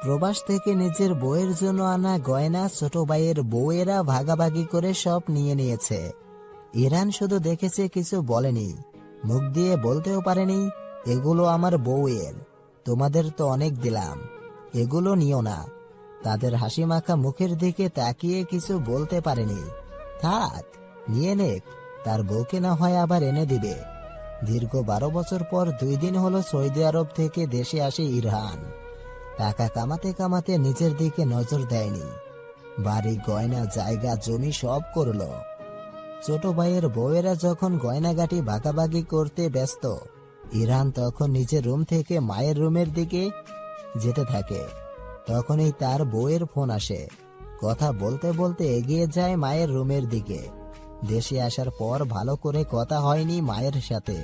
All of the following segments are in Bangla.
প্রবাস থেকে নিজের বউয়ের জন্য আনা গয়না ছোট ভাইয়ের বউয়েরা ভাগাভাগি করে সব নিয়ে নিয়েছে। ইরহান শুধু দেখেছে, কিছু বলেনি, মুখ দিয়ে বলতেও পারেনি এগুলো আমার বউয়ের, তোমাদের তো অনেক দিলাম, এগুলো নিও না। তাদের হাসি মাখা মুখের দিকে তাকিয়ে কিছু বলতে পারেনি। থাক, নিয়ে নেক, তার বউকে না হয় আবার এনে দিবে। দীর্ঘ 12 বছর পর 2 দিন হলো সৌদি আরব থেকে দেশে আসে ইরহান। টাকা কামাতে কামাতে নিজের দিকে নজর দেয়নি। বাড়ি, গয়না, জায়গা, জমি সব করলো। ছোট ভাইয়ের বউয়েরা যখন গয়নাগাটি ভাগাভাগি করতে ব্যস্ত, ইরহান তখন নিজের রুম থেকে মায়ের রুমের দিকে যেতে থাকে। তখনই তার বউয়ের ফোন আসে। কথা বলতে বলতে এগিয়ে যায় মায়ের রুমের দিকে। দেশে আসার পর ভালো করে কথা হয়নি মায়ের সাথে।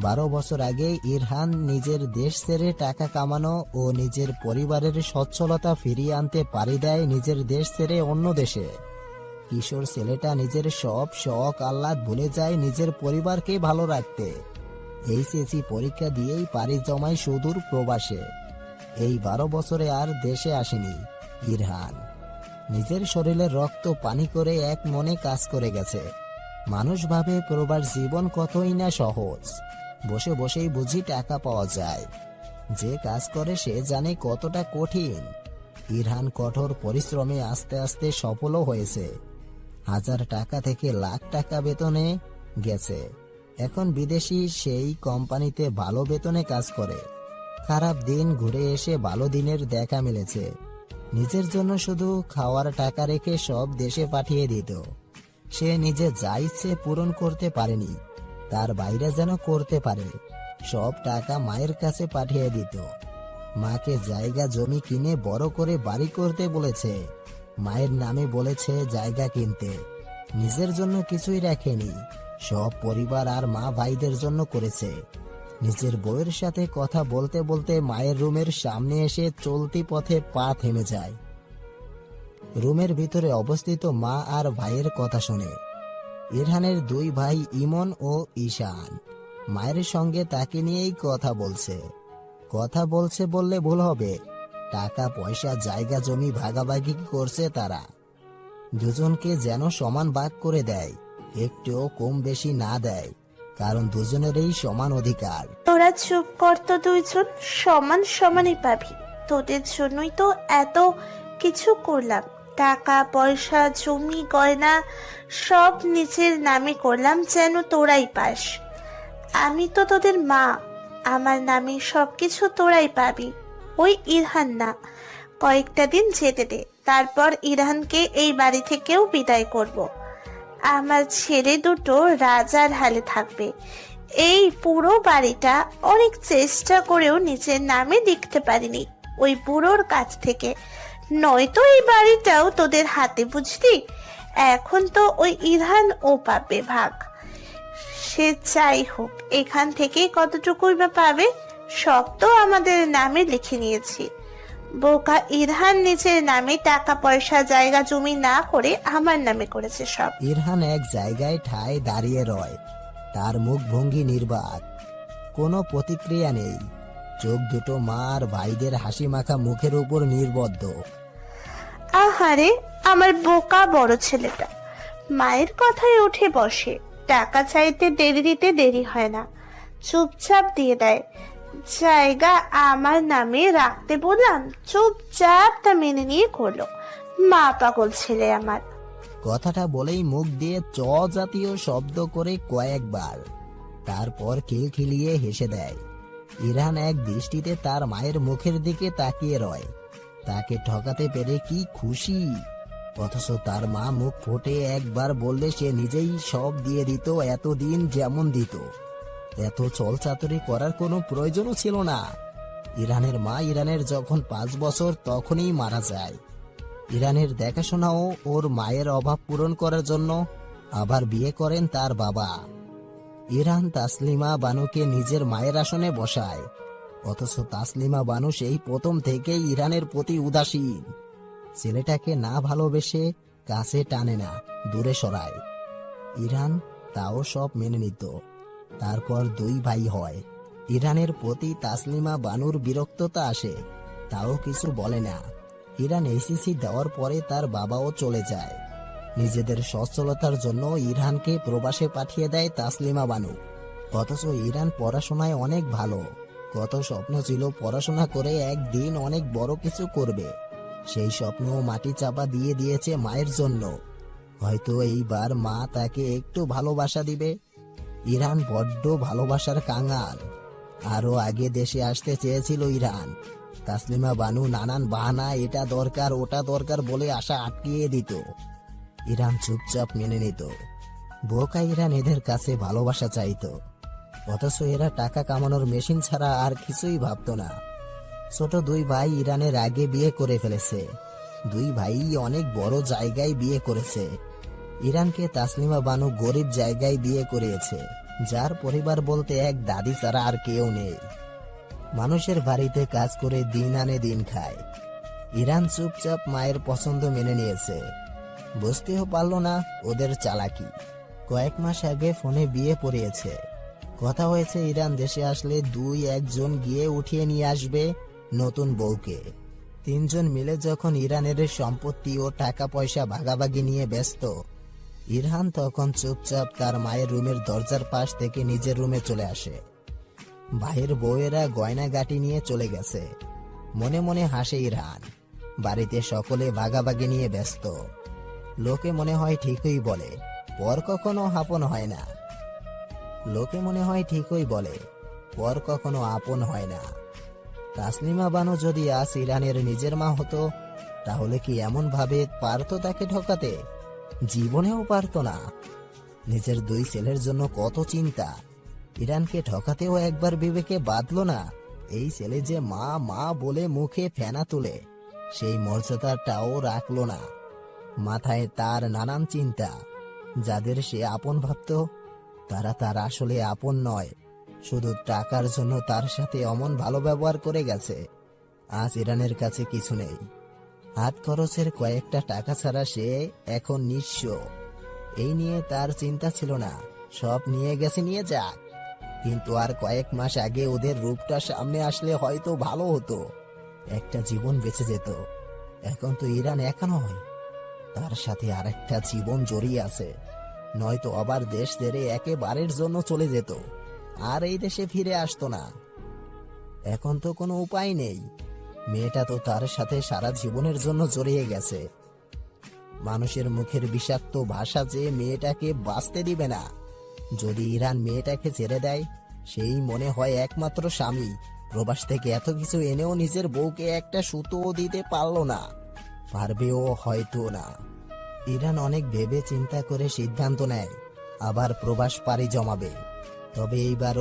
12 বছর আগে ইরহান নিজের দেশ ছেড়ে টাকা কামানো ও নিজের পরিবারের সচ্ছলতা ফিরিয়ে আনতে পাড়ি দেয় নিজের দেশ ছেড়ে অন্য দেশে। কিশোর ছেলেটা নিজের সব শখ আহ্লাদ ভুলে যায় নিজের পরিবারকে ভালো রাখতে। এইচএসসি পরীক্ষা দিয়েই পাড়ি জমায় সুদূর প্রবাসে। এই 12 বছরে আর দেশে আসেনি ইরহান। নিজের শরীরের রক্ত পানি করে এক মনে কাজ করে গেছে। মানুষ ভাবে প্রবাস জীবন কতই না সহজ, বসে বসেই বুঝি টাকা পাওয়া যায়। যে কাজ করে সে জানে কতটা কঠিন। ইরহান কঠোর পরিশ্রমে আস্তে আস্তে সফলও হয়েছে। 1000 টাকা থেকে লাখ টাকা বেতনে গেছে। এখন বিদেশি সেই কোম্পানিতে ভালো বেতনে কাজ করে। খারাপ দিন ঘুরে এসে ভালো দিনের দেখা মিলেছে। নিজের জন্য শুধু খাওয়ার টাকা রেখে সব দেশে পাঠিয়ে দিত। সে নিজে যা ইচ্ছে পূরণ করতে পারেনি, তার বাইরে যেন করতে পারে। সব টাকা মায়ের কাছে পাঠিয়ে দিত। মাকে জায়গা জমি কিনে বড় করে বাড়ি করতে বলেছে। মায়ের নামে বলেছে জায়গা কিনতে। নিজের জন্য কিছুই রাখেনি, সব পরিবার আর মা ভাইদের জন্য করেছে। নিজের বউয়ের সাথে কথা বলতে বলতে মায়ের রুমের সামনে এসে চলতি পথে পা থেমে যায়। রুমের ভিতরে অবস্থিত মা আর ভাইয়ের কথা শুনে। ইরহানের 2 ভাই ইমন ও ঈশান মায়ের সঙ্গে তাকে নিয়েই কথা বলছে বললে ভুল হবে। টাকা পয়সা, জায়গা জমি ভাগাভাগি করছে তারা। দুজনকে যেন সমান ভাগ করে দেয়, একটুও কম বেশি না দেয়, কারণ দুজনেরই সমান অধিকার। তোরা চুপ কর তো, দুইজন সমান সমানই পাবি। তোদের জন্যই তো এত কিছু করলাম। টাকা পয়সা, জমি গয়না সব নিজের নামে করলাম যেন তোরাই পাস। আমি তো তোদের মা, আমার নামে সবকিছু তোরাই পাবি। ওই ইরহান না, কয়েকটা দিন যেতে দে, তারপর ইরহানকে এই বাড়ি থেকেও বিদায় করব। আমার ছেলে দুটো রাজার হালে থাকবে। এই পুরো বাড়িটা অনেক চেষ্টা করেও নিজের নামে লিখতে পারিনি ওই বুড়োর কাছ থেকে, নয়তো এই বাড়িটাও তোদের হাতে, বুঝলি? এখন তো ওই ইরহান ও পাবে ভাগ। সে যাই হোক, এখান থেকে কতটুকুই বা পাবে, সব তো আমাদের নামে লিখে নিয়েছি। বোকা ইরহান নিজের নামে টাকা পয়সা, জায়গা জমি না করে আমার নামে করেছে সব। ইরহান এক জায়গায় ঠায় দাঁড়িয়ে রয়। তার মুখ ভঙ্গি নির্বাক, কোনো প্রতিক্রিয়া নেই। চোখ দুটো মা আর ভাইদের হাসি মাখা মুখের উপর নির্বদ্ধ। আহারে, আমার বোকা বড় ছেলেটা মায়ের কথায় উঠে বসে। টাকা চাইতে দেরি দিতে দেরি হয় না, চুপচাপ দিয়ে দেয়। জায়গা আমার নামে রাখতে বললাম, চুপচাপ তা মেনে নিয়ে করলো। মা পাগল ছেলে আমার। কথাটা বলেই মুখ দিয়ে চ জাতীয় শব্দ করে কয়েকবার, তারপর খিলখিলিয়ে হেসে দেয়। ইরহান এক দৃষ্টিতে তার মায়ের মুখের দিকে তাকিয়ে রয়। তাকে ঠকাতে পেরে কি খুশি। অথচ তার মা মুখ ফুটে একবার বললে সে নিজেই সব দিয়ে দিত, এতদিন যেমন দিত। এত চলচাতুরি করার কোনো প্রয়োজনও ছিল না। ইরহানের মা ইরহানের যখন 5 বছর তখনই মারা যায়। ইরহানের দেখাশোনাও ওর মায়ের অভাব পূরণ করার জন্য আবার বিয়ে করেন তার বাবা। ইরহান তাসলিমা বানুকে নিজের মায়ের আসনে বসায়। অথচ তাসলিমা বানু সেই প্রথম থেকেই ইরহানের প্রতি উদাসীন। ছেলেটাকে না ভালোবেসে কাছে টানে না, দূরে সরায়। ইরহান তাও সব মেনে নিত। তারপর 2 ভাই হয়, ইরানের প্রতি তাসলিমা বানুর বিরক্ততা আসে, তাও কিছু বলে না। ইরান এসিসি দেওয়ার পরে তার বাবাও চলে যায়। নিজেদের সচ্ছলতার জন্য ইরহানকে প্রবাসে পাঠিয়ে দেয় তাসলিমা বানু। অথচ ইরান পড়াশোনায় অনেক ভালো। কত স্বপ্ন ছিল পড়াশোনা করে একদিন অনেক বড় কিছু করবে, সেই স্বপ্ন মাটি চাপা দিয়ে দিয়েছে মায়ের জন্য। হয়তো এইবার মা তাকে একটু ভালোবাসা দিবে। ইরান বড্ড ভালোবাসার কাঙাল। আরো আগে দেশে আসতে চেয়েছিল ইরান। তাসলিমা বানু নানান বাহানা, এটা দরকার ওটা দরকার বলে আশা আটকিয়ে দিত। ইরান চুপচাপ মেনে নিত। বোকা ইরান এদের কাছে ভালোবাসা চাইতো, অথচ এরা টাকা কামানোর মেশিন ছাড়া আর কিছুই ভাবতো না। ছোট দুই ভাই ইরানের আগে বিয়ে করে ফেলেছে। দুই ভাই অনেক বড় জায়গায় বিয়ে করেছে। ইরানকে তাসলিমা বানু গরিব জায়গায় বিয়ে করিয়েছে, যার পরিবার বলতে এক দাদি ছাড়া আর কেউ নেই। মানুষের বাড়িতে কাজ করে দিন আনে দিন খায়। ইরান চুপচাপ মায়ের পছন্দ মেনে নিয়েছে। বুঝতেও পারল না ওদের চালাকি। কয়েক মাস আগে ফোনে বিয়ে পড়িয়েছে। কথা হয়েছে ইরান দেশে আসলে একজন গিয়ে উঠিয়ে নিয়ে আসবে নতুন বউকে। তিনজন মিলে যখন ইরানের সম্পত্তি ও টাকা পয়সা ভাগাভাগি নিয়ে ব্যস্ত, ইরহান তখন চুপচাপ তার মায়ের রুমের দরজার পাশ থেকে নিজের রুমে চলে আসে। ভাইয়ের বউয়েরা গয়নাগাটি নিয়ে চলে গেছে। মনে মনে হাসে ইরহান। বাড়িতে সকলে ভাগাভাগি নিয়ে ব্যস্ত। লোকে মনে হয় ঠিকই বলে, পর কখনো আপন হয় না। লোকে মনে হয় ঠিকই বলে, পর কখনো আপন হয় না। তাসলিমা বানু যদি আজ ইরানের নিজের মা হতো, তাহলে কি এমন ভাবে পারতো তাকে ঠকাতে? জীবনেও পারতো না। নিজের দুই ছেলের জন্য কত চিন্তা। ইরানকে ঠকাতেও একবার বিবেকে বাঁধলো না, এই ছেলে যে মা মা বলে মুখে ফেনা তুলে, সেই মর্যাদাটাও রাখলো না। মাথায় তার নানান চিন্তা। যাদের সে আপন ভাবত, তারা তার আসলে আপন নয়, শুধু টাকার জন্য তার সাথে অমন ভালো ব্যবহার করে গেছে। আজ ইরানের কাছে কিছু নেই। হাত খরচের কয়েকটা টাকা ছাড়া সে এখন নিঃস্ব। এই নিয়ে তার চিন্তা ছিল না, সব নিয়ে গেছে নিয়ে যাক। কিন্তু আর কয়েক মাস আগে ওদের রূপটা সামনে আসলে হয়তো ভালো হতো, একটা জীবন বেঁচে যেত। এখন তো ইরান একা নয়, তার সাথে আর একটা জীবন জড়িয়ে আছে। নয়তো আবার দেশ ছেড়ে একেবারের জন্য চলে যেত, আর এই দেশে ফিরে আসতো না। এখন তো কোনো উপায় নেই। মেয়েটা তো তার সাথে সারা জীবনের জন্য জড়িয়ে গেছে। মানুষের মুখের বিষাক্ত ভাষা যে মেয়েটাকে বাঁচতে দিবে না। যদি ইরান মেয়েটাকে ছেড়ে দেয়, সেই মনে হয় একমাত্র স্বামী। প্রবাস থেকে এত কিছু এনেও নিজের বউকে একটা সুতোও দিতে পারল না, পারবেও হয়তো না। ইরান অনেক ভেবে চিন্তা করে সিদ্ধান্ত নেয় আবার প্রবাস পাড়ি জমাবে। তবে এইবার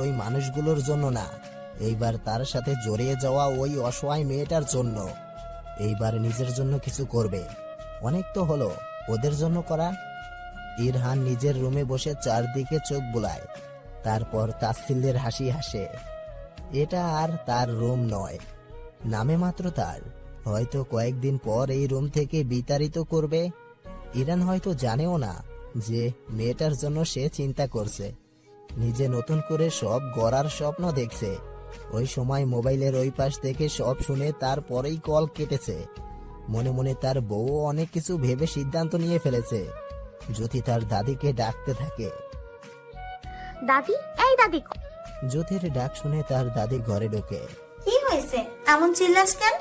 ওই মানুষগুলোর জন্য না, এইবার তার সাথে জড়িয়ে যাওয়া ওই অসহায় মেয়েটার জন্য। এইবার নিজের জন্য কিছু করবে। অনেক তো হলো ওদের জন্য করা। ইরহান নিজের রুমে বসে চারদিকে চোখ বুলায়, তারপর তাচ্ছিল্যের হাসি হাসে। এটা আর তার রুম নয়, নামে মাত্র তার। হয়তো কয়েকদিন পর এই রুম থেকে বিতাড়িত করবে। ইরান হয়তো জানেও না যে মেয়েটার জন্য সে চিন্তা করছে। নিজে নতুন করে সব গড়ার স্বপ্ন দেখছে। ওই সময় মোবাইলের ওই পাশ থেকে সব শুনে তারপরেই কল কেটেছে। মনে মনে তার বউ অনেক কিছু ভেবে সিদ্ধান্ত নিয়ে ফেলেছে। জ্যোতি তার দাদিকে ডাকতে থাকে। দাদি, এই দাদি। জ্যোতির ডাক শুনে তার দাদি ঘরে ঢোকে। কি হয়েছে, এমন চিল্লাস কেন?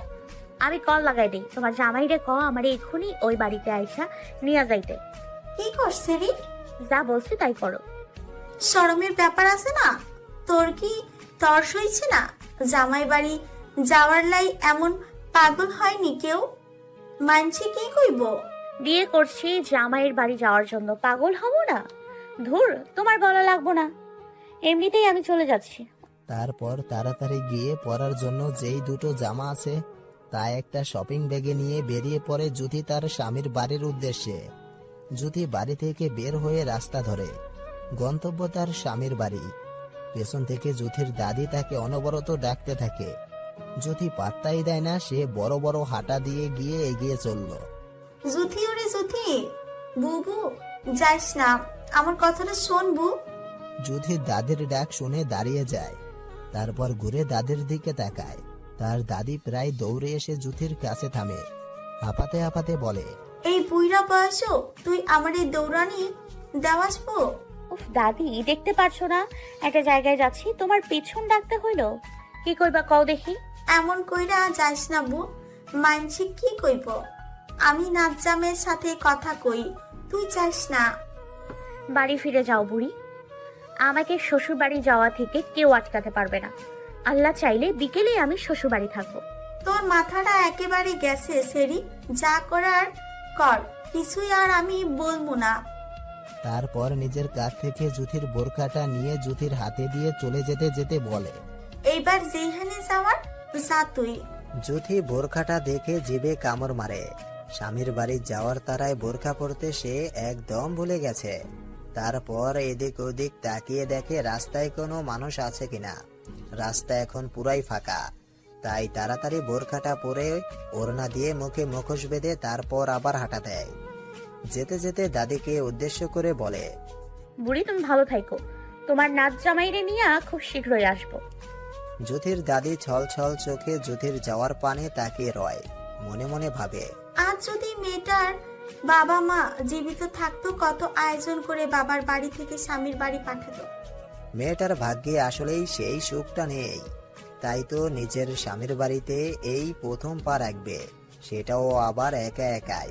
আমি কল লাগাই দেই, তোমার জামাইরে ক আমারে এক্ষুনি ওই বাড়িতে আইসা নিয়ে যাইতে। কি করছে রে? যা বলছি তাই করো। শরমের ব্যাপার আছে না? তোর কি তর্স হইছে না? জামাই বাড়ি যাওয়ার লাই এমন পাগল হয়নি কেউ। মানছি কি কইব? বিয়ে করছি জামাইয়ের বাড়ি যাওয়ার জন্য, পাগল হব না? ধুর, তোমার বলা লাগবো না, এমনিতেই আমি চলে যাচ্ছি। তারপর তাড়াতাড়ি গিয়ে পরার জন্য যেই দুটো জামা আছে তা একটা শপিং ব্যাগে নিয়ে বেরিয়ে পড়ে জ্যোতি তার স্বামীর বাড়ির উদ্দেশ্যে। জ্যোতি বাড়ি থেকে বের হয়ে রাস্তা ধরে। গন্তব্য তার স্বামীর বাড়ি। পেছন থেকে জ্যোতির দাদি তাকে অনবরত ডাকতে থাকে। জ্যোতি পাত্তাই দেয় না, সে বড় বড় হাঁটা দিয়ে গিয়ে এগিয়ে চলল। জুথি ওরে জুথি, বুবু যাস না, আমার কথাটা শোনবু। যুথি দাদির ডাক শুনে দাঁড়িয়ে যায়, তারপর ঘুরে দাদির দিকে তাকায়। তার দাদি প্রায় দৌড়ে এসে যুথির কাছে থামে, হাঁপাতে হাঁপাতে বলে, এই বুইরা বয়সও তুই আমার এই দৌড়ানি দেওয়াসবো? উফ দাদি, দেখতে পারছো না একটা জায়গায় যাচ্ছি, তোমার পেছন ডাকতে হইলো? কি করবা কও দেখি? এমন কইরা যাইস না বু, মানছি কি কইব? আমি নাজ্জামের সাথে কথা কই, তুই যাইস না। বাড়ি ফিরে যাও বুড়ি, আমাকে শ্বশুর বাড়ি যাওয়া থেকে কেউ আটকাতে পারবে না। আল্লাহ চাইলে বিকেলে আমি শ্বশুর বাড়ি থাকবো। তোর মাথাটা একেবারে গেছে সেরি, যা করার কর, কিছুই আর আমি বলবো না। তারপর নিজের কাঁধ থেকে যুথির বোরখাটা নিয়ে যুথির হাতে দিয়ে চলে যেতে যেতে বলে, এইবার যেখানে যাওয়ার যা তুই। যুথি বোরখাটা দেখে জিভে কামড় মারে। স্বামীর বাড়ি যাওয়ার তারায় বোরখা পরতে সে একদম ভুলে গেছে। তারপর এদিক ওদিক তাকিয়ে দেখে রাস্তায় কোনো মানুষ আছে কিনা। রাস্তা এখন পুরাই ফাঁকা, তাই তাড়াতাড়ি বোরখাটা পরে ওড়না দিয়ে মুখে মুখোশ বেঁধে তারপর আবার হাঁটা দেয়। যেতে যেতে দাদিকে উদ্দেশ্য করে বলে, বুড়ি তুমি ভালো থাইকো, তোমার নাচ জামাইরে নিয়ে খুব শীঘ্রই আসবো। যুথির দাদি ছল ছল চোখে যুথির যাওয়ার পানে তাকিয়ে রয়, মনে মনে ভাবে, আজ যদি মেয়েটার বাবা মা জীবিত থাকতো, কত আয়োজন করে বাবার বাড়ি থেকে স্বামীর বাড়ি পাঠাতো। মেয়েটার ভাগ্যে আসলেই সেই সুখটা নেই, তাই তো নিজের স্বামীর বাড়িতে এই প্রথম পা রাখবে, সেটাও আবার একা একাই।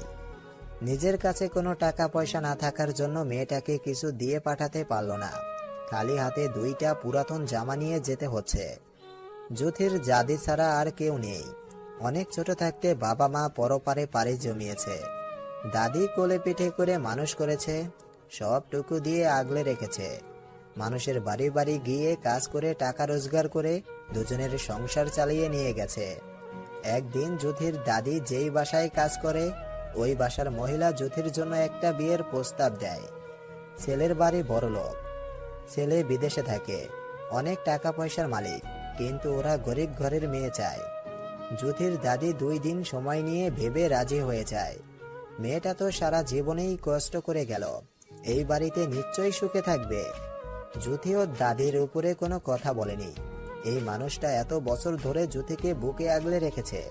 নিজের কাছে কোনো টাকা পয়সা না থাকার জন্য মেয়েটাকে কিছু দিয়ে পাঠাতে পারল না, খালি হাতে দুইটা পুরাতন জামা নিয়ে যেতে হচ্ছে। যুথির দাদি ছাড়া আর কেউ নেই। অনেক ছোট থাকতে বাবা মা পরপারে পাড়ি জমিয়েছে, দাদি কোলে পিঠে করে মানুষ করেছে, সবটুকু দিয়ে আগলে রেখেছে। মানুষের বাড়ি বাড়ি গিয়ে কাজ করে টাকা রোজগার করে দুজনের সংসার চালিয়ে নিয়ে গেছে। একদিন যুথির দাদি যেই বাসায় কাজ করে, ওই বাসার মহিলা যুথির জন্য একটা বিয়ের প্রস্তাব দেয়। ছেলের বাড়ি বড়লোক, ছেলে বিদেশে থাকে, অনেক টাকা পয়সার মালিক, কিন্তু ওরা গরিব ঘরের মেয়ে চায়। যুথির দাদি 2 দিন সময় নিয়ে ভেবে রাজি হয়ে যায়। মেয়েটা তো সারা জীবনেই কষ্ট করে গেল, এই বাড়িতে নিশ্চয়ই সুখে থাকবে। যুথি ও দাদির উপরে কোনো কথা বলেনি। এই মানুষটা এত বছর ধরে যুথিকে বুকে আগলে রেখেছে,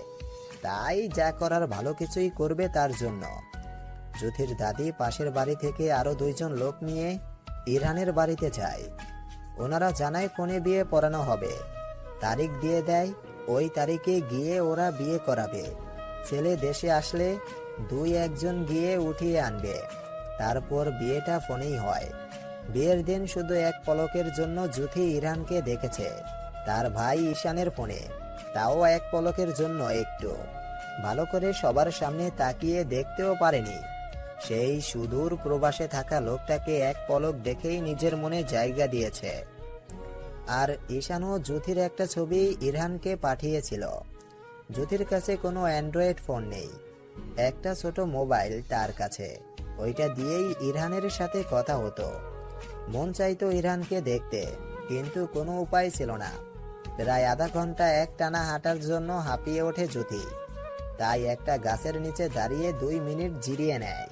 তাই যা করার ভালো কিছুই করবে তার জন্য। যুথির দাদি পাশের বাড়ি থেকে আরো 2 জন লোক নিয়ে ইরহানের বাড়িতে যায়। ওনারা জানায় ফোনে বিয়ে পড়ানো হবে, তারিখ দিয়ে দেয়, ওই তারিখে গিয়ে ওরা বিয়ে করাবে। ছেলে দেশে আসলে 2-1 জন গিয়ে উঠিয়ে আনবে, তারপর বিয়েটা ফোনেই হয়। বিয়ের দিন শুধু এক পলকের জন্য যুথি ইরহানকে দেখেছে, তার ভাই ঈশানের ফোনে, তাও এক পলকের জন্য, একটু ভালো করে সবার সামনে তাকিয়ে দেখতেও পারেনি। সেই সুদূর প্রবাসে থাকা লোকটাকে এক পলক দেখেই নিজের মনে জায়গা দিয়েছে। আর ঈশানও যুথির একটা ছবি ইরহানকে পাঠিয়েছিল। যুথির কাছে কোনো অ্যান্ড্রয়েড ফোন নেই, একটা ছোট মোবাইল তার কাছে, ওইটা দিয়েই ইরহানের সাথে কথা হতো। মন চাইতো ইরহানকে দেখতে, কিন্তু কোনো উপায় ছিল না। প্রায় আধা ঘন্টা এক টানা হাঁটার জন্য হাঁপিয়ে ওঠে যুথি, তাই একটা গাছের নিচে দাঁড়িয়ে 2 মিনিট জিরিয়ে নেয়।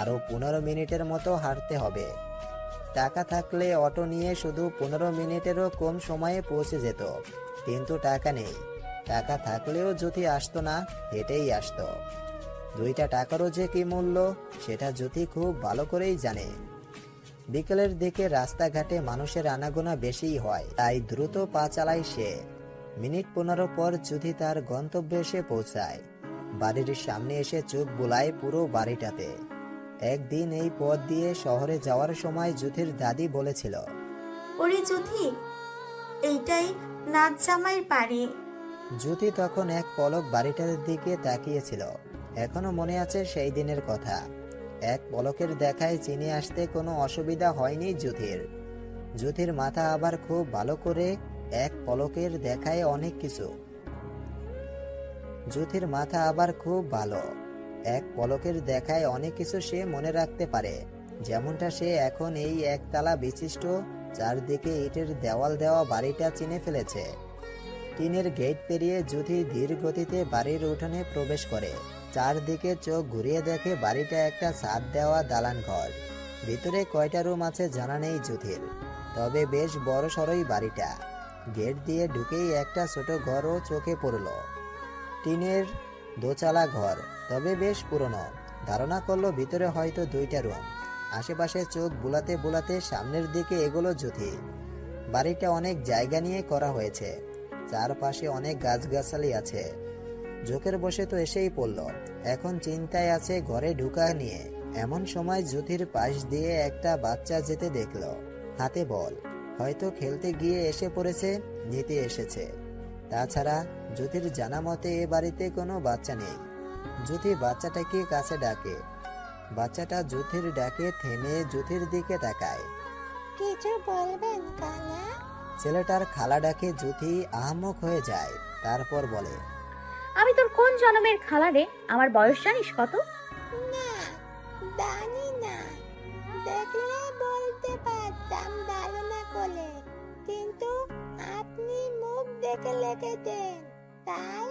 আরো 15 মিনিটের মতো হাঁটতে হবে। টাকা থাকলে অটো নিয়ে শুধু 15 মিনিটেরও কম সময়ে পৌঁছে যেত, কিন্তু টাকা নেই। টাকা থাকলেও যুথি আসতো না, হেঁটেই আসতো। 2টা টাকারও যে কি মূল্য সেটা যুথি খুব ভালো করেই জানে। বিকেলের দিকে রাস্তাঘাটে মানুষের আনাগোনা বেশিই হয়, তাই দ্রুত পা চালায় সে। মিনিট 15 পর যুথি তার গন্তব্যে এসে পৌঁছায়। বাড়ির সামনে এসে চোখ বুলায় পুরো বাড়িটাতে। একদিন এই পথ দিয়ে শহরে যাওয়ার সময় যুথির দাদি বলেছিল, ওরে যুথি, এইটাই নাচ জামাইয়ের বাড়ি। যুথি তখন এক পলক বাড়িটার দিকে তাকিয়েছিল। এখনো মনে আছে সেই দিনের কথা। এক পলকের দেখায় চিনে আসতে কোনো অসুবিধা হয়নি যুথির। যুথির মাথা আবার খুব ভালো করে এক পলকের দেখায় অনেক কিছু। যুথির মাথা আবার খুব ভালো, এক পলকের দেখায় অনেক কিছু সে মনে রাখতে পারে। যেমনটা সে এখন এই একতলা বিশিষ্ট 4 দিকে ইটের দেওয়াল দেওয়া বাড়িটা চিনে ফেলেছে। টিনের গেট পেরিয়ে যুথি ধীর গতিতে বাড়ির উঠোনে প্রবেশ করে। 4 দিকে চোখ ঘুরিয়ে দেখে বাড়িটা একটা ছাদ দেওয়া দালান ঘর। ভিতরে কয়টা রুম আছে জানা নেই জ্যোতির, তবে বেশ বড় সড়ই বাড়িটা। গেট দিয়ে ঢুকেই একটা ছোট ঘরও চোখে পড়ল। টিনের দোচালা ঘর, তবে বেশ পুরনো। ধারণা করলো ভিতরে হয়তো 2টা রুম। আশেপাশে চোখ বুলাতে বুলাতে সামনের দিকে এগোলো জ্যোতি। বাড়িটা অনেক জায়গা নিয়ে করা হয়েছে, চারপাশে অনেক গাছগাছালি আছে। ঝোঁকের বসে তো এসেই পড়ল, এখন চিন্তায় আছে ঘরে ঢুকা নিয়ে। এমন সময় জ্যোতির পাশ দিয়ে একটা বাচ্চা যেতে দেখলো, হাতে বল। হয়তো খেলতে গিয়ে এসে পড়েছে, নিতে এসেছে। তাছাড়া জ্যোতির জানা মতে এ বাড়িতে কোনো বাচ্চা নেই। জ্যোতি বাচ্চাটাকে কাছে ডাকে। বাচ্চাটা জ্যোতির ডাকে থেমে জ্যোতির দিকে তাকায়। কিছু বলবেন কালা? ছেলেটার খালা ডাকে জ্যোতি আহাম্মক হয়ে যায়, তারপর বলে, আমি তোর কোন জন্মের খালা রে? আমার বয়স জানিস কত? না, জানি না। দেখলে বলতে পারতাম ধারণা করে, কিন্তু আপনি মুখ দেখে লেগেছেন, তাই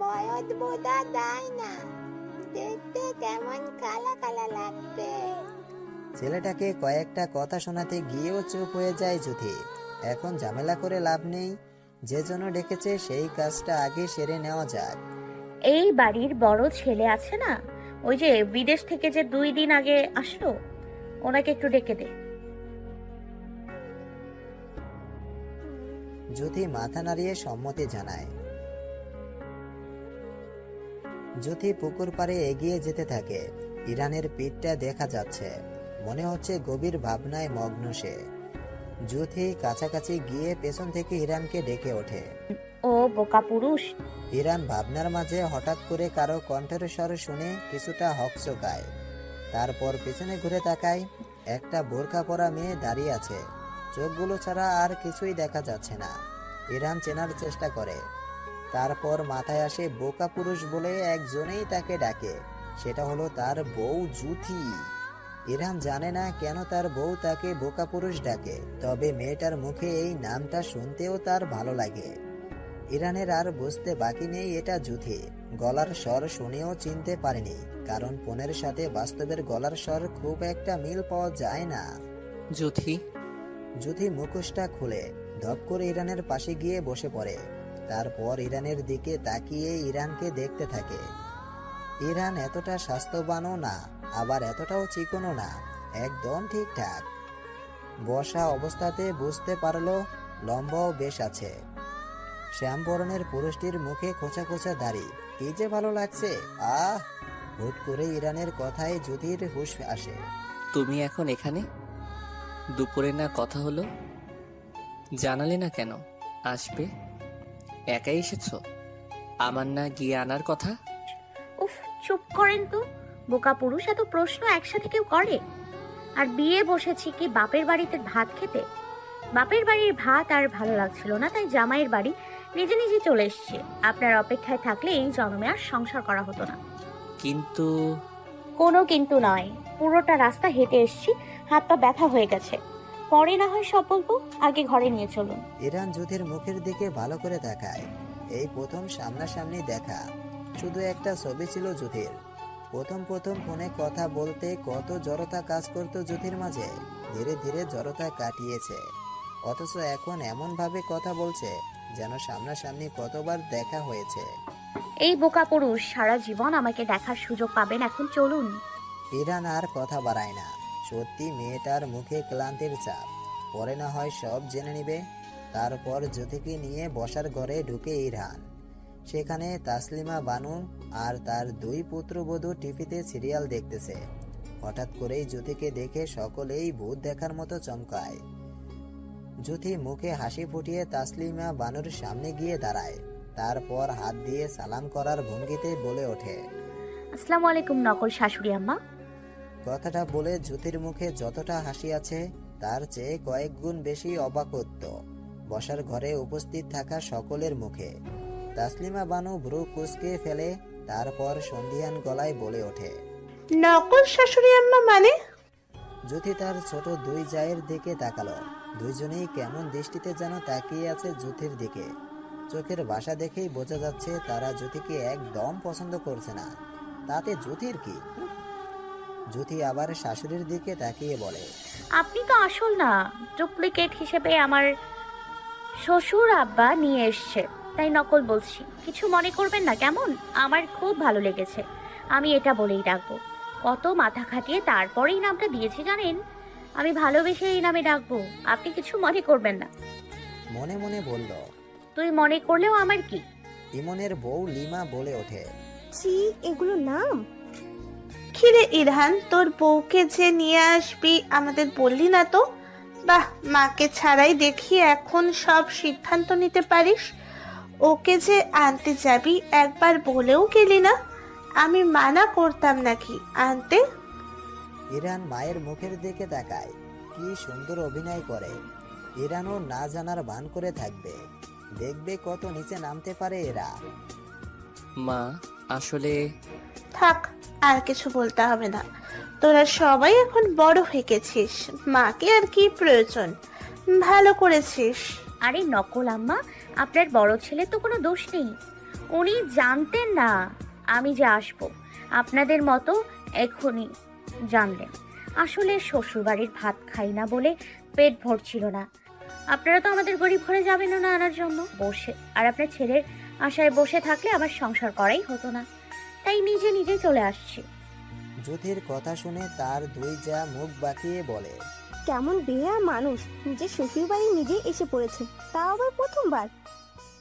বয়স বোঝা যায় না। দেখতে কেমন কালা কালা লাগবে। ছেলেটাকে কয়েকটা কথা শোনাতে গিয়েও চুপ হয়ে যায় জ্যোতি। এখন ঝামেলা করে লাভ নেই, যে জন্য ডেকেছে সেই কাজটা আগে সেরে নেওয়া যাক। এই বাড়ির বড় ছেলে আছে না, ওই যে বিদেশ থেকে যে 2 দিন আগে আসলো, ওনাকে একটু ডেকে দে। জ্যোতি মাথা নাড়িয়ে সম্মতি জানায়। জ্যোতি পুকুর পাড়ে এগিয়ে যেতে থাকে। ইরানের পিঠটা দেখা যাচ্ছে, মনে হচ্ছে গভীর ভাবনায় মগ্ন সে। জ্যোতি কাছাকাছি গিয়ে পেছন থেকে ইরানকে ডেকে ওঠে। ও বোকা পুরুষ! ইরান ভাবনার মাঝে হঠাৎ করে কারো কণ্ঠের স্বর শুনে কিছুটা হকচকায়। তারপর পেছনে ঘুরে তাকায়, একটা বোরকা পরা মেয়ে দাঁড়িয়ে আছে। চোখগুলো ছাড়া আর কিছুই দেখা যাচ্ছে না। ইরান চেনার চেষ্টা করে, তারপর মাথায় আসে বোকা পুরুষ বলে একজনেই তাকে ডাকে। সেটা হলো তার বউ জ্যোতি। ইরান জানে না কেন তার বউ তাকে বোকা পুরুষ ডাকে, তবে মেয়েটার মুখে এই নামটা শুনতেও তার ভালো লাগে। ইরানের আর বুঝতে বাকি নেই এটা জ্যোতি। গলার স্বর শুনেও চিনতে পারেনি, কারণ ফোনের সাথে বাস্তবের গলার স্বর খুব একটা মিল পাওয়া যায় না। জ্যোতি, জ্যোতি মুখোশটা খুলে ধপ করে ইরানের পাশে গিয়ে বসে পড়ে। তারপর ইরানের দিকে তাকিয়ে ইরানকে দেখতে থাকে। ইরান এতটা স্বাস্থ্যবানও না, আবার এতটাও চিকনও না, একদম ঠিকঠাক। বসা অবস্থাতে বুঝতে পারলো লম্বাও বেশ আছে। শ্যামবরণের পুরুষটির মুখে খোঁচা খোঁচা দাড়ি, কি যে ভালো লাগছে। আহ! হুট করে ইরানের কথায় জ্যোতির হুঁশ আসে। তুমি এখন এখানে? দুপুরে না কথা হলো, জানালে না কেন আসবে? একাই এসেছো? আমার না গিয়ে আনার কথা? উফ, চুপ করেন তো। বোকা পুরুষ, এত প্রশ্ন একসাথে কেউ করে? আর বিয়ে বসেছি কি বাপের বাড়িতে ভাত খেতে? বাপের বাড়ির ভাত আর ভালো লাগছিল না, তাই জামাইয়ের বাড়ি নিজে নিজে চলে এসেছি। আপনার অপেক্ষায় থাকলে এই জন্মে আর সংসার করা হতো না। কিন্তু কোনো কিন্তু নয়, পুরোটা রাস্তা হেঁটে এসেছি, হাত পা ব্যথা হয়ে গেছে। পরে না হয় সব বলবো, আগে ঘরে নিয়ে চলুন। ইরান জ্যোতির মুখের দিকে ভালো করে তাকায়। এই প্রথম সামনাসামনি দেখা। শুধু একটা ছবি ছিল জ্যোতির। প্রথম প্রথম ফোনে কথা বলতে কত জড়তা কাজ করতো জ্যোতির মাঝে। ধীরে ধীরে জড়তা কাটিয়েছে, অথচ এখন এমন ভাবে কথা বলছে যেন সামনাসামনি কতবার দেখা হয়েছে। এই বোকা পুরুষ সারা জীবন আমাকে দেখার সুযোগ পাবেন, এখন চলুন। ইরান আর কথা বাড়ায় না। সত্যি মেয়েটার মুখে ক্লান্তির চাপ, পরে না হয় সব জেনে নিবে। তারপর জ্যোতিকে নিয়ে বসার ঘরে ঢুকে ইরান। সেখানে তাসলিমা বানু আর তার 2 পুত্রবধূ টিভিতে সিরিয়াল দেখতেছে। হঠাৎ করেই জ্যোতিকে দেখে সকলেই ভূত দেখার মতো চমকায়। জ্যোতি মুখে হাসি ফুটিয়ে তাসলিমা বানুর সামনে গিয়ে দাঁড়ায়। তারপর হাত দিয়ে সালাম করার ভঙ্গিতে বলে ওঠে, আসসালামু আলাইকুম নকল শাশুড়ি আম্মা। কথাটা বলে জ্যোতির মুখে যতটা হাসি আছে তার চেয়ে কয়েক গুণ বেশি অবাকত্ব বসার ঘরে উপস্থিত থাকা সকলের মুখে। তাসলিমা বানু ভ্রু কুঁচকে ফেলে, তারপর সন্ধিয়ান গলায় বলে ওঠে, নকল শাশুড়ি আম্মা মানে? জ্যোতি তার ছোট 2 জায়ের দিকে তাকালো। দুইজনেই কেমন দৃষ্টিতে যেন তাকিয়ে আছে জ্যোতির দিকে। চোখের ভাষা দেখেই বোঝা যাচ্ছে তারা জ্যোতিকে একদম পছন্দ করছে না। তাতে জ্যোতির কি? জ্যোতি আবার শাশুড়ির দিকে তাকিয়ে বলে, আপনি তো আসল না, ডুপ্লিকেট হিসেবে আমার শ্বশুর আব্বা নিয়ে এসছে, তাই নকল বলছি। কিছু মনে করবেন না কেমন? আমার খুব ভালো লেগেছে, আমি এটা বলেই ডাকবো। কত মাথা খাটিয়ে তারপরেই নামটা দিয়েছি জানেন। আমি ভালোবেসে এই নামে ডাকবো, আপনি কিছু মনে করবেন না। মনে মনে বলল। তুই মনে করলেও আমার কি? ইমনের বউ লিমা বলে ওঠে, ছি, এগুলো নাম? কিরে ইরহান, তোর বউকে যে নিয়ে আসবি আমাদের বললি না তো? বাহ, মাকে ছাড়াই দেখি এখন সব সিদ্ধান্ত নিতে পারিস। ওকে যে আনতে যাবি একবার বলেও গেলি না। আমি মানা করতাম নাকি আনতে? ইরান মায়ের মুখের দিকে তাকায়, কি সুন্দর অভিনয় করে। ইরানও না জানার ভান করে থাকবে, দেখবে কত নিচে নামতে পারে এরা। মা, আসলে থাক, আর কিছু বলতে হবে না। তোরা সবাই এখন বড় হয়ে গেছিস, মাকে আর কি প্রয়োজন? ভালো করেছিস। আরে নকল আম্মা, আপনার বড় ছেলে তো কোনো দোষ নেই। উনি জানতেন না আমি যে আসবো, আপনাদের মতো এখনই জানলেন। আসলে শ্বশুরবাড়ির ভাত খাই না বলে পেট ভরছিল না। আপনারা তো আমাদের গরিব ঘরে যাবেন না আনার জন্য বসে, আর আপনার ছেলের আশায় বসে থাকলে আমার সংসার করাই হতো না, তাই নিজে নিজে চলে আসছি। জ্যোতির কথা শুনে তার দুই যা মুখ বাঁকিয়ে বলে, কেমন বেয়া মানুষ, নিজের শ্বশুর বাড়ি নিজে এসে পড়েছে, তাও আবার প্রথমবার।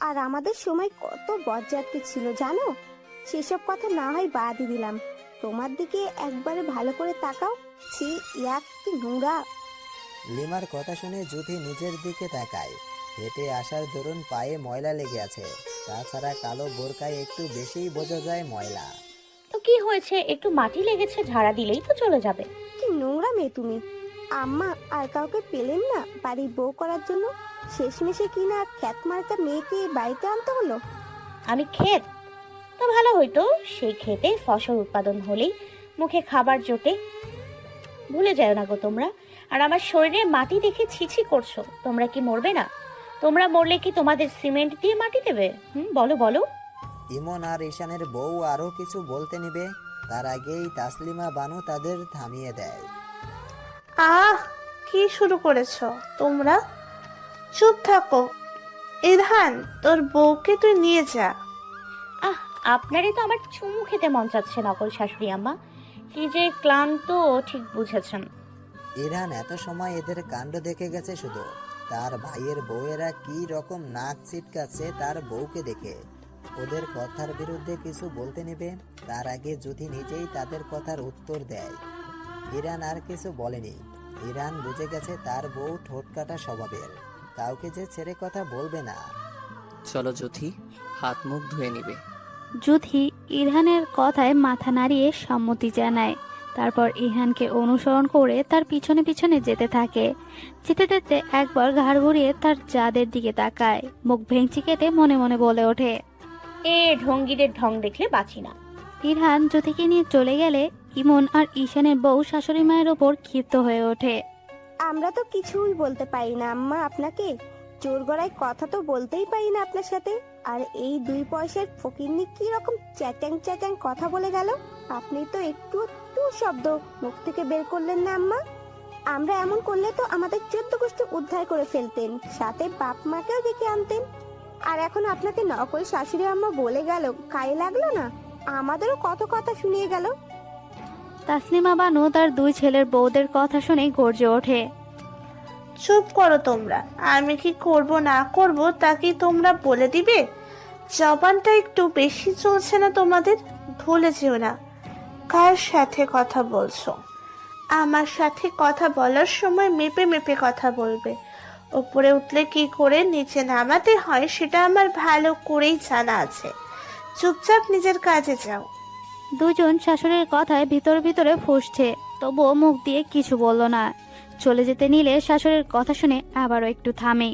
আর আমাদের সময় কত বজ্জাতি ছিল জানো? সেসব কথা না হয় বাদই দিলাম, তোমার দিকে একবারে ভালো করে তাকাও। ছি, ইয়াক, কি নোংরা। লিমার কথা শুনে জ্যোতি নিজের দিকে তাকায়। হেঁটে আসার দরুন পায়ে ময়লা লেগে আছে, তাছাড়া কালো বোরকায় একটু বেশিই বোঝা যায় ময়লা। তো কি হয়েছে, একটু মাটি লেগেছে, ঝাড়া দিলেই তো চলে যাবে। কি নোংরা মেয়ে তুমি। আম্মা আর কাউকে পেলেন না বাড়ির বউ করার জন্য? শেষমেশে কিনা খ্যাত মার্কা মেয়েকে বাড়িতে আনতে হলো। আমি ক্ষেত? তো ভালো হইতো, সেই ক্ষেতে ফসল উৎপাদন হলেই মুখে খাবার জোটে। ভুলে যাও না গো তোমরা। আর আমার শরীরে মাটি দেখে ছিছি করছো, তোমরা কি মরবে না? তোমরা মরলে কি তোমাদের সিমেন্ট দিয়ে মাটি দেবে? বলো বলো। ইমন আর ঈশানের বউ আরো কিছু বলতে নিবে, তার আগেই তাসলিমা বানু তাদের থামিয়ে দেয়। আহ, কি শুরু করেছো তোমরা? চুপ থাকো। ইরহান, তোর বউকে তুই নিয়ে যা। আহ, আপনারই তো আমার চুমু খেতে মন চাচ্ছে নকল শাশুড়ি আম্মা। কি যে ক্লান্ত, ঠিক বুঝেছেন। ইরহান এত সময় এদের কাণ্ড দেখে গেছে শুধু। তার ভাইয়ের বউয়েরা কি রকম নাক ছিটকাচ্ছে তার বউকে দেখে। ওদের কথার বিরুদ্ধে কিছু বলতে নেবে, তার আগে জ্যোতি নিজেই তাদের কথার উত্তর দেয়। ইরান আর কিছু বলেনি। ইরান বুঝে গেছে তার বউ ঠোঁটকাটা স্বভাবের, কাউকে যে ছেড়ে কথা বলবে না। চলো জ্যোতি, হাত মুখ ধুয়ে নিবে। জ্যোতি ইরহানের কথায় মাথা নাড়িয়ে সম্মতি জানায়। তারপর ইরহানকে অনুসরণ করে তার পিছনে পিছনে যেতে থাকে। যেতে যেতে একবার ঘাড় ঘুরিয়ে তার জাদের দিকে তাকায়, মুখ ভেঙচি কেটে মনে মনে বলে ওঠে, এ ঢঙ্গিদের ঢং দেখলে বাঁচি না। ইরহান জ্যোতিকে নিয়ে চলে গেলে ইমন আর ঈশানের বউ শাশুড়ি মায়ের ওপর ক্ষিপ্ত হয়ে ওঠে। আমরা তো কিছুই বলতে পারি না আম্মা আপনাকে, জোর গলায় কথা তো বলতেই পারি না আপনার সাথে। আর এই 2 পয়সার ফকিন্নি কি রকম চ্যাটাং চ্যাটাং কথা বলে গেল। আপনি তো একটু শব্দ মুখ থেকে বের করলেন না আম্মা। আমরা এমন করলে তো আমাদের 14 গোষ্ঠী উদ্ধার করে ফেলতেন, সাথে বাপ মাকেও ডেকে আনতেন। আর এখন আপনাকে নকল শাশুড়ি আম্মা বলে গেল, গায়ে লাগলো না? আমাদেরও কত কথা শুনিয়ে গেল। তাসলিমা বানু তার 2 ছেলের বউদের কথা শুনে গর্জে ওঠে। চুপ করো তোমরা। আমি কি করব না করব তা কি তোমরা বলে দিবে? জবানটা একটু বেশি চলছে না তোমাদের? ভুলে যেও না কার সাথে কথা বলছো। আমার সাথে কথা বলার সময় মেপে মেপে কথা বলবে। উপরে উঠলে কি করে নিচে নামাতে হয় সেটা আমার ভালো করেই জানা আছে। চুপচাপ নিজের কাজে যাও। দুজন শাশুড়ির কথায় ভিতরে ভিতরে ফুঁসছে, তবুও মুখ দিয়ে কিছু বলল না। চলে যেতে নিলে শাশুড়ির কথা শুনে আবারও একটু থামে।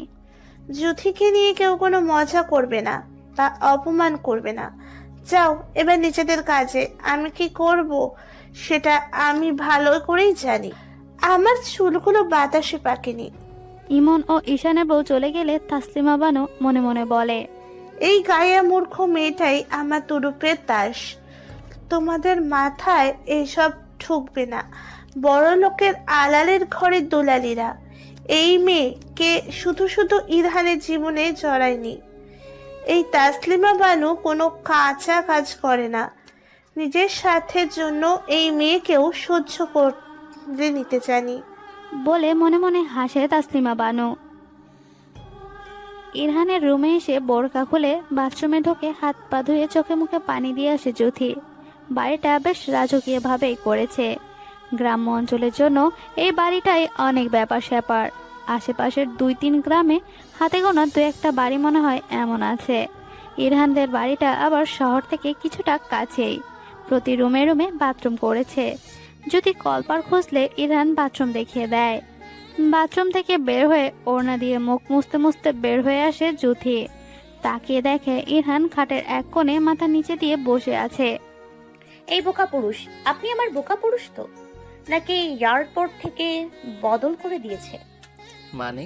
জ্যোতিকে নিয়ে কেউ কোনো মজা করবে না বা অপমান করবে না। যাও এবার নিজেদের কাজে। আমি কি করব সেটা আমি ভালো করেই জানি। আমার চুলগুলো বাতাসে পাকেনি। ইমন ও ঈশানের বউ চলে গেলে তাসলিমা বানু মনে মনে বলে, এই গায়ে মূর্খ মেয়েটাই আমার তুরুপের দাস। তোমাদের মাথায় এইসব ঠুকবে না বড় লোকের আলালের ঘরের দোলালিরা। এই মেয়েকে শুধু শুধু ইরহানের জীবনে জড়ায়নি। এই তাসলিমা বানু কোনো কাঁচা কাজ করে না। নিজের স্বার্থের জন্য এই মেয়েকেও সহ্য করে নিতে জানি। বলে মনে মনে হাসে তাসলিমা বানু। ইরহানের রুমে এসে বোরকা খুলে বাথরুমে ঢোকে, হাত পা ধুয়ে চোখে মুখে পানি দিয়ে আসে জুথি। বাড়িটা বেশ রাজকীয় ভাবেই করেছে। গ্রাম্য অঞ্চলের জন্য এই বাড়িটাই অনেক ব্যাপার স্যাপার। আশেপাশের 2-3 গ্রামে হাতে গোনা 2-1টা বাড়ি মনে হয় এমন আছে। ইরহানদের বাড়িটা আবার শহর থেকে কিছুটা কাছেই। প্রতি রুমে রুমে বাথরুম করেছে। যদি কলপার খুঁজলে ইরহান বাথরুম দেখিয়ে দেয়। বাথরুম থেকে বের হয়ে ওড়না দিয়ে মুখ মুছতে মুছতে বের হয়ে আসে জুথি। তাকিয়ে দেখে ইরহান খাটের এক কোণে মাথা নিচে দিয়ে বসে আছে। এই বোকা পুরুষ, আপনি আমার বোকা পুরুষ তো, নাকি এয়ারপোর্ট থেকে বদল করে দিয়েছে? মানে?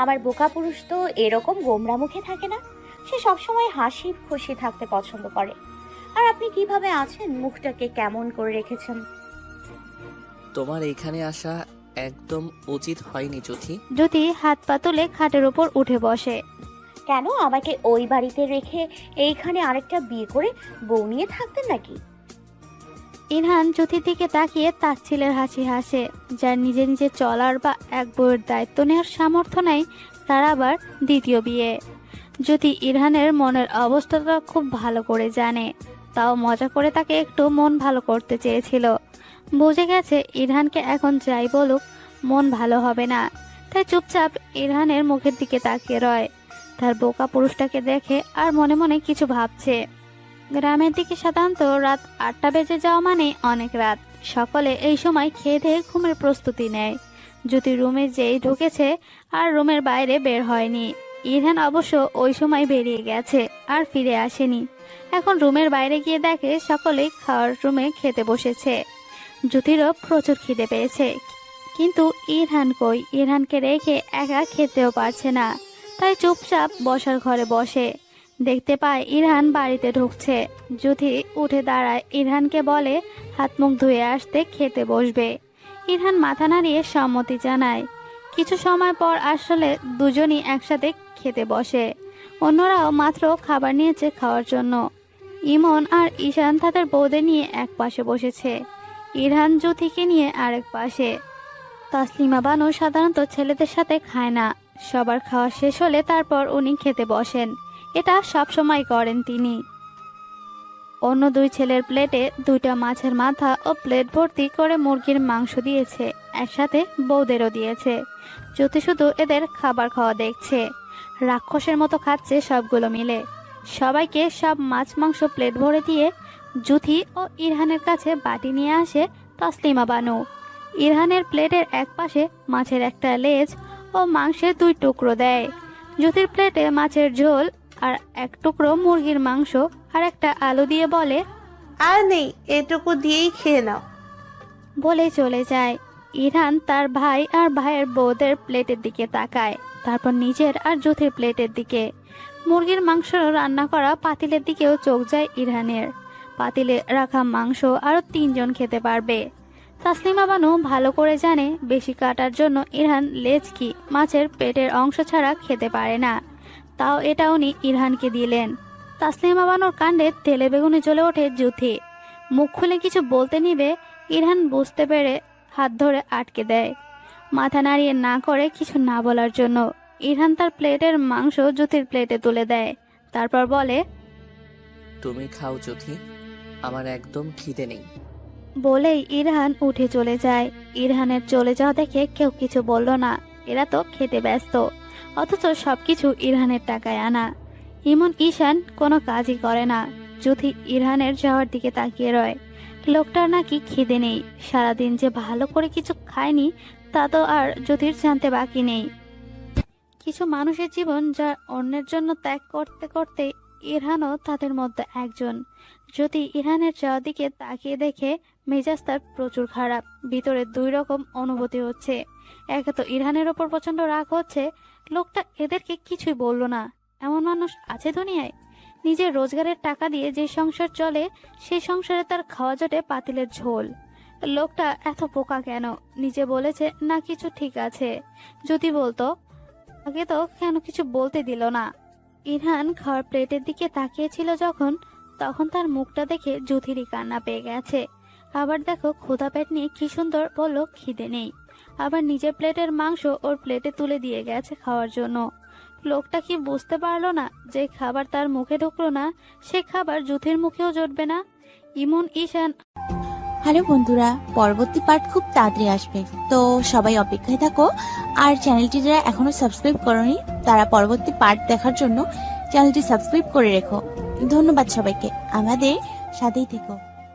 আমার বোকা পুরুষ তো এরকম গোমরা মুখে থাকে না। সে সবসময় হাসি খুশি থাকতে পছন্দ করে। আর আপনি কিভাবে আছেন, মুখটাকে কেমন করে রেখেছেন? তোমার এখানে আসা একদম উচিত হয়নি জুথি। জুথি হাত পা তুলে খাটের উপর উঠে বসে। কেন আমাকে ওই বাড়িতে রেখে এইখানে আরেকটা বিয়ে করে বউ নিয়ে থাকতেন নাকি? ইরহান জুথির দিকে তাকিয়ে তাচ্ছিলের হাসি হাসে। যার নিজে নিজে চলার বা এক বউয়ের দায়িত্ব নেওয়ার সামর্থ্য নাই, তার আবার দ্বিতীয় বিয়ে। জুথি ইরহানের মনের অবস্থাটা খুব ভালো করে জানে, তাও মজা করে তাকে একটু মন ভালো করতে চেয়েছিল। বুঝে গেছে ইরহানকে এখন যাই বলুক মন ভালো হবে না, তাই চুপচাপ ইরহানের মুখের দিকে তাকিয়ে রয়। তার বোকা পুরুষটাকে দেখে আর মনে মনে কিছু ভাবছে। গ্রামের দিকে সাধারণত রাত 8টা বেজে যাওয়া মানে অনেক রাত। সকলে এই সময় খেয়ে দিয়ে ঘুমের প্রস্তুতি নেয়। যদি রুমে যেই ঢুকেছে আর রুমের বাইরে বের হয়নি। ইরহান অবশ্য ওই সময় বেরিয়ে গেছে আর ফিরে আসেনি। এখন রুমের বাইরে গিয়ে দেখে সকলেই খাওয়ার রুমে খেতে বসেছে। জ্যোতিরও প্রচুর খিদে পেয়েছে, কিন্তু ইরহান কই? ইরহানকে রেখে একা খেতেও পারছে না, তাই চুপচাপ বসার ঘরে বসে। দেখতে পায় ইরহান বাড়িতে ঢুকছে। জ্যোতি উঠে দাঁড়ায়, ইরহানকে বলে হাত মুখ ধুয়ে আসতে খেতে বসবে। ইরহান মাথা নাড়িয়ে সম্মতি জানায়। কিছু সময় পর আসলে দুজনই একসাথে খেতে বসে। অন্যরাও মাত্র খাবার নিয়েছে খাওয়ার জন্য। ইমন আর ঈশান তাদের বউদের নিয়ে এক পাশে বসেছে, ইরহান জ্যোতিকে নিয়ে আরেক পাশে। তাসলিমা বানু সাধারণত ছেলেদের সাথে খায় না। সবার খাওয়া শেষ হলে তারপর উনি খেতে বসেন। এটা সব সময় করেন তিনি। অন্য 2 ছেলের প্লেটে 2টা মাছের মাথা ও প্লেট ভর্তি করে মুরগির মাংস দিয়েছে, একসাথে বউদেরও দিয়েছে। জ্যোতি শুধু এদের খাবার খাওয়া দেখছে। রাক্ষসের মতো খাচ্ছে সবগুলো মিলে। সবাইকে সব মাছ মাংস প্লেট ভরে দিয়ে জ্যোতি ও ইরহানের কাছে বাটি নিয়ে আসে তাসলিমা বানু। ইরহানের প্লেটের এক পাশে মাছের একটা লেজ ও মাংসের 2 টুকরো দেয়। জ্যোতির প্লেটে মাছের ঝোল আর 1 টুকরো মুরগির মাংস আর একটা আলু দিয়ে বলে, আর নেই, এটুকু দিয়েই খেয়ে নাও। বলে চলে যায়। ইরহান তার ভাই আর ভাইয়ের বউদের প্লেটের দিকে তাকায়, তারপর নিজের আর জ্যোতির প্লেটের দিকে। মুরগির মাংস রান্না করা পাতিলের দিকেও চোখ যায় ইরহানের। পাতিলে রাখা মাংস আরো 3 জন খেতে পারবে। তাসলিমা বানু ভালো করে জানে বেশি কাটার জন্য ইরহান লেজ কি মাছের পেটের অংশ ছাড়া খেতে পারে না, তাও এটা উনি ইরহানকে দিলেন। তাসলিমা বানুর কাণ্ডে তেলে বেগুনে জ্বলে ওঠে জ্যোতি। মুখ খুলে কিছু বলতে নিবে, ইরহান বুঝতে পেরে হাত ধরে আটকে দেয়। মাথা নাড়িয়ে না করে কিছু না বলার জন্য ইরহান তার প্লেটের মাংস জ্যোতির প্লেটে তুলে দেয়। তারপর বলে, তুমি খাও জ্যোতি, আমার একদম খিদে নেই। বলেই ইরহান উঠে চলে যায়। ইরহানের চলে যাওয়া দেখে কেউ কিছু বলল না, এরা তো খেতে ব্যস্ত। অথচ সবকিছু ইরহানের টাকায় আনা। ইমন ঈশান কোনো কাজই করে না। জ্যোতি ইরহানের যাওয়ার দিকে তাকিয়ে রয়। লোকটার নাকি খিদে নেই। সারাদিন যে ভালো করে কিছু খায়নি তা তো আর জ্যোতির জানতে বাকি নেই। কিছু মানুষের জীবন যা অন্যের জন্য ত্যাগ করতে করতে ইরহানও তাদের মধ্যে একজন। জ্যোতি ইরহানের যাওয়ার দিকে তাকিয়ে দেখে মেজাজ তার প্রচুর খারাপ। ভিতরে 2 রকম অনুভূতি হচ্ছে। একে তো ইরহানের ওপর প্রচন্ড রাগ হচ্ছে, লোকটা এদেরকে কিছুই বলল না। এমন মানুষ আছে দুনিয়ায়? নিজের রোজগারের টাকা দিয়ে যে সংসার চলে সেই সংসারে তার খাওয়া জোটে পাতিলের ঝোল। লোকটা এত বোকা কেন? নিজে বলেছে না কিছু ঠিক আছে, যদি বলতো আগে তো কেন কিছু বলতে দিল না? ইরহান খাওয়ার প্লেটের দিকে তাকিয়েছিল যখন, তখন তার মুখটা দেখে জুথিরই কান্না পেয়ে গেছে। আবার দেখো ক্ষুধা পেট নিয়ে কি সুন্দর বলল খিদে নেই, আবার নিজের প্লেটের মাংস ওর প্লেটে তুলে দিয়ে গেছে খাওয়ার জন্য। লোকটা কি বুঝতে পারলো না যে খাবার তার মুখে ঢুকলো না, সে খাবার জুথির মুখেও জুটবে না? ইমন, ঈশান। হ্যালো বন্ধুরা, পরবর্তী পার্ট খুব তাড়াতাড়ি আসবে, তো সবাই অপেক্ষায় থাকো। আর চ্যানেলটি যারা এখনো সাবস্ক্রাইব করোনি তারা পরবর্তী পার্ট দেখার জন্য চ্যানেলটি সাবস্ক্রাইব করে রেখো। ধন্যবাদ সবাইকে, আমাদের সাথেই থেকো।